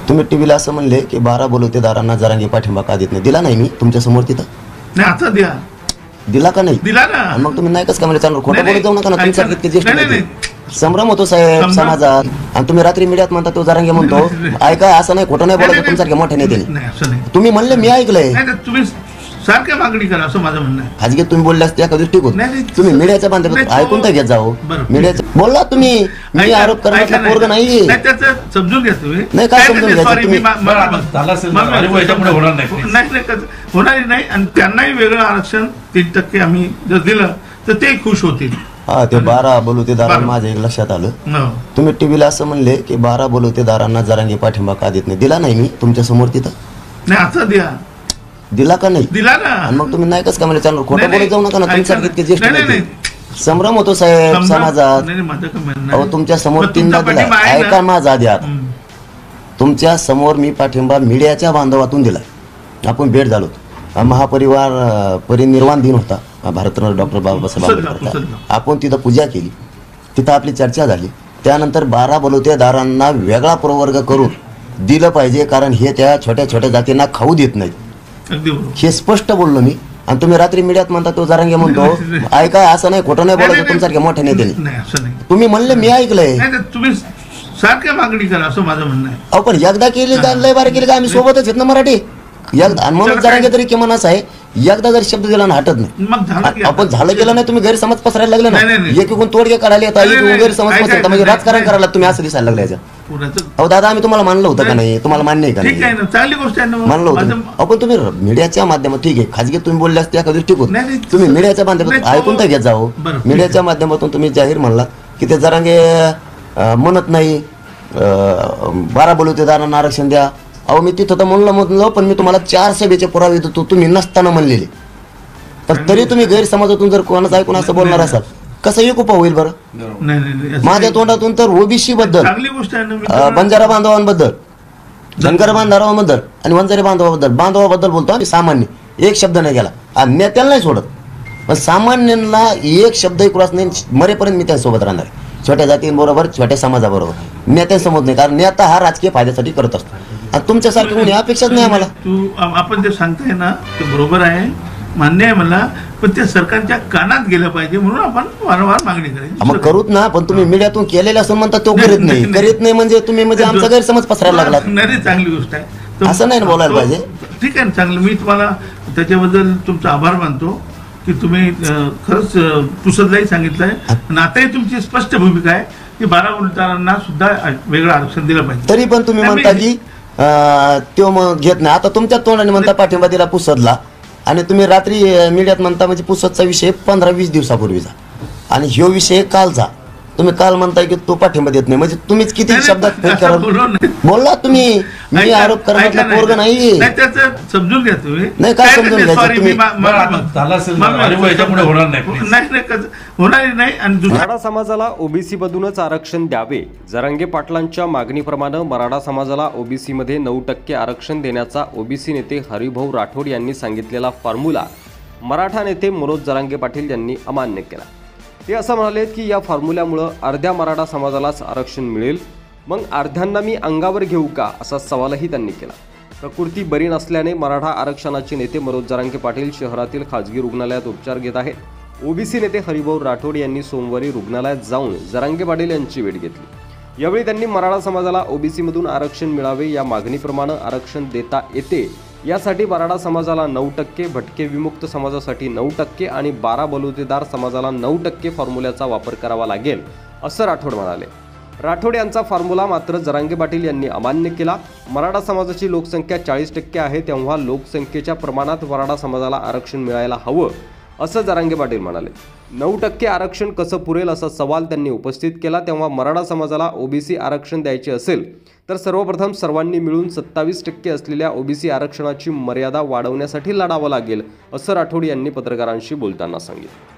तुम्ही टीव्हीला असं म्हणले की 12 बलुतेदारांना जरांगे पाठिंबा का देत नाही. दिला नाही मी तुमच्या समोर तिथं. नाही आता द्या. दिला का नाही? दिला ना. आणि मग तुम्ही नाही कसं का म्हणजे चालू खोटं नाही, बोलत जाऊ नका ना. नाही, तुमच्या नाही, इतके ज्येष्ठ नाही, नेते. नाही. संभ्रम होतो साहेब संभ्रम. समाजात. आणि तुम्ही रात्री मीडियात म्हणता तो जरांगे म्हणतो. ऐका असं नाही, खोटं नाही नाही, बोलायचं नाही, तुमच्यासारख्या मोठ्या नेत्याने. नाही असं नाही. तुम्ही म्हणले मी ऐकलंय. नाही नाही, तुम्ही सारख्या मागणी करा असं माझं म्हणणं आहे. खाजगी तुम्ही बोलले असते एखादी ठीक होत. नाही, नाही. तुम्ही मीडियाच्या बांधले नाही, ऐकून तर घेत जाओ. बरं. मीडियाचं बोलला तुम्ही. मी ऐका, आरोप करण्याचा ऐका, पोरग नाही. नाही. नाही त्याचं समजून घ्या तुम्ही. नाही, काय समजून घ्यायचं Sorry, तुम्ही? मी झालं असेल ना, आणि याच्यापुढे होणार नाही. नाही नाही, होणारही नाही. आणि त्यांनाही वेगळं आरक्षण 3% आम्ही जर दिलं तर ते खुश होतील. हा ते 12 बलुतेदारांना बरं. माझ्या एक लक्षात आलं. हो. तुम्ही टीव्हीला असं म्हणले की 12 बलुतेदारांना जरांगे पाठिंबा का देत नाही. दिला नाही मी तुमच्या समोर तिथं. नाही आता द्या. दिला का नाही? दिला ना. आणि मग तुम्ही नाही कसं का म्हणजे चालू खोटं नाही, बोलत जाऊ नका ना. ऐका तुमच्यासारखे इतके ज्येष्ठ नाही, नाही, नेते. नाही. संभ्रम होतो साहेब समजा- समाजात. नाही नाही, माझं काय म्हणणं अहो आहे. तुमच्या समोर मग 3दा तुमचा दिला. पाठिंबा आहे ना? ऐका माझा आधी आता. हम्म. तुमच्या समोर मी पाठिंबा मीडियाच्या बांधवातून दिलाय. आपण भेट झालो. महापरिवार परिनिर्वाण दिन होता. भारतरत्न डॉक्टर बाबासाहेब आंबेडकर. पुसदगाव. आपण तिथं पूजा केली. तिथं आपली चर्चा झाली. त्यानंतर 12 बलुतेदारांना वेगळा प्रवर्ग करून दिलं पाहिजे, कारण हे त्या छोट्या छोट्या जातींना खाऊ देत नाहीत. अगदी बरोबर. हे स्पष्ट बोललो मी. आणि तुम्ही रात्री मीडियात म्हणता तो जरांगे म्हणतो. ऐका असं नाही, खोटं नाही बोलायचं तुमच्यासारख्या मोठ्या नेत्याने. नाही असं नाही. तुम्ही म्हणले मी ऐकलंय. नाही नाही, तुम्ही सारख्या मागणी करा असं माझं म्हणणं आहे. अहो पण एकदा केली का लय बार केली का आम्ही सोबतच आहेत ना मराठी. एकदा आणि म्हणून जरांगे तरी किमान असं आहे, एकदा जर शब्द दिला ना हटत नाही. मग झालं की आपण झालं गेलं नाही. तुम्ही गैरसमज पसरायला लागले नाही, ना. नाही. एकूण तोडगे काढायला येतात, नाही, नाही, गैरसमज ऐका, पसरता म्हणजे नाही, राजकारण नाही. करायला तुम्ही असं दिसायला लागले याच्यात. पुण्याचं अहो दादा आम्ही तुम्हाला मानलं होतं का नाही. नाही? तुम्हाला मान्य आहे का ठीक आहे नाही? ना, चांगली गोष्ट आहे ना. मग मानलं होतं. माझं- आपण तुम्ही मीडियाच्या माध्यमात ठीक आहे, खाजगी तुम्ही बोलले असते एखादी ठीक होत. नाही, नाही. तुम्ही मीडियाच्या माध्यमातून नाही, ऐकून तर घेत जाओ. बरं, ठीक मीडियाच्या माध्यमातून तुम्ही जाहीर म्हणला की ते जरांगे म्हणत नाही 12 बलुतेदारांना आरक्षण द्या. अहो मी तिथं तर म्हणलं पण मी तुम्हाला 4 सभेचे पुरावे देतो तुम्ही नसताना म्हणलेले. पण तरी तुम्ही गैरसमाजातून जर कोणाचं ऐकून असं बोलणार असाल, कसं एक उपा होईल बरं? नाही नाही, नाही असं माझ्या नाही. तोंडातून तर ओबीसी बद्दल, चांगली गोष्ट आहे ना. मी बंजारा बांधवांबद्दल, धनगर बांधवांबद्दल आणि वंजारी बांधवाबद्दल बोलतो आम्ही. सामान्य एक शब्द नाही गेला. आणि नेत्याला नाही सोडत, पण सामान्यांना एक शब्दही क्रॉस नाही. मरेपर्यंत मी त्यांच्यासोबत राहणार. छोट्या जातींबरोबर, छोट्या समाजाबरोबर. नेत्यांसमोर नाही, कारण नेता हा राजकीय फायद्यासाठी करत असतो. आणि तुमच्यासारखं कोणी अपेक्षाच नाही आम्हाला. आपण जे सांगताय ना ते बरोबर आहे, मान्य आहे मला. पण ते सरकारच्या कानात गेलं पाहिजे म्हणून आपण वारंवार मागणी करायची. मग करूत ना, पण तुम्ही मीडियातून केलेलं असं म्हणता तो करीत नाही. करीत नाही म्हणजे तुम्ही म्हणजे आमचा गैरसमज पसरायला लागला. नाही, चांगली गोष्ट आहे. तर- असं नाही ना बोलायला पाहिजे. ठीक आहे ना, चांगलं. मी तुम्हाला त्याच्याबद्दल तुमचा आभार मानतो की तुम्ही खरंच पुसदलाही सांगितलंय. आणि आताही तुमची स्पष्ट भूमिका आहे की 12 बलुतेदारांना सुद्धा वेगळं आरक्षण दिलं पाहिजे. तरी पण तुम्ही म्हणता की तो मग घेत नाही. आता तुमच्या तोंडाने म्हणता पाठिंबा दिला पुसदला, आणि तुम्ही रात्री मीडियात म्हणता म्हणजे पुसदचा विषय 15-20 दिवसापूर्वीचा, आणि ह्यो विषय कालचा. तुम्ही काल म्हणताय की तो पाठिंबा देत नाही. म्हणजे तुम्हीच किती नाही, शब्दात नाही, फेक असं करा बोललो नाही. बोलला तुम्ही. मी ऐका, आरोप करण्यातला ऐका, पोरग नाही. नाही त्याचं समजून घ्या तुम्ही. नाही, काय समजून घ्यायचं Sorry, तुम्ही? मी झालं असेल ना, आणि याच्यापुढे होणार नाही. नाही नाही, होणारही नाही. आणि दुसरं मराठा समाजाला ओबीसी मधूनच आरक्षण द्यावे. जरांगे पाटलांच्या मागणीप्रमाणे मराठा समाजाला ओबीसी मध्ये 9% आरक्षण देण्याचा ओबीसी नेते हरिभाऊ राठोड यांनी सांगितलेला फॉर्म्युला मराठा नेते मनोज जरांगे पाटील यांनी अमान्य केला. ते असं म्हणालेत की या फॉर्म्युल्यामुळं अर्ध्या मराठा समाजालाच आरक्षण मिळेल, मग अर्ध्यांना मी अंगावर घेऊ का, असा सवालही त्यांनी केला. प्रकृती बरी नसल्याने मराठा आरक्षणाचे नेते मनोज जरांगे पाटील शहरातील खाजगी रुग्णालयात उपचार घेत आहेत. ओबीसी नेते हरिभाऊ राठोड यांनी सोमवारी रुग्णालयात जाऊन जरांगे पाटील यांची भेट घेतली. यावेळी त्यांनी मराठा समाजाला ओबीसीमधून आरक्षण मिळावे, या मागणीप्रमाणे आरक्षण देता येते यासाठी मराठा समाजाला 9%, भटके विमुक्त समाजासाठी 9% आणि 12 बलुतेदार समाजाला 9% फॉर्म्युल्याचा वापर करावा लागेल, असं राठोड म्हणाले. राठोड यांचा फॉर्म्युला मात्र जरांगे पाटील यांनी अमान्य केला. मराठा समाजाची लोकसंख्या 40% आहे, तेव्हा लोकसंख्येच्या प्रमाणात मराठा समाजाला आरक्षण मिळायला हवं, असं जरांगे पाटील म्हणाले. 9% आरक्षण कसं पुरेल असा सवाल त्यांनी उपस्थित केला. तेव्हा मराठा समाजाला ओबीसी आरक्षण द्यायचे असेल तर सर्वप्रथम सर्वांनी मिळून 27% असलेल्या ओबीसी आरक्षणाची मर्यादा वाढवण्यासाठी लढावं लागेल, असं राठोड यांनी पत्रकारांशी बोलताना सांगितलं.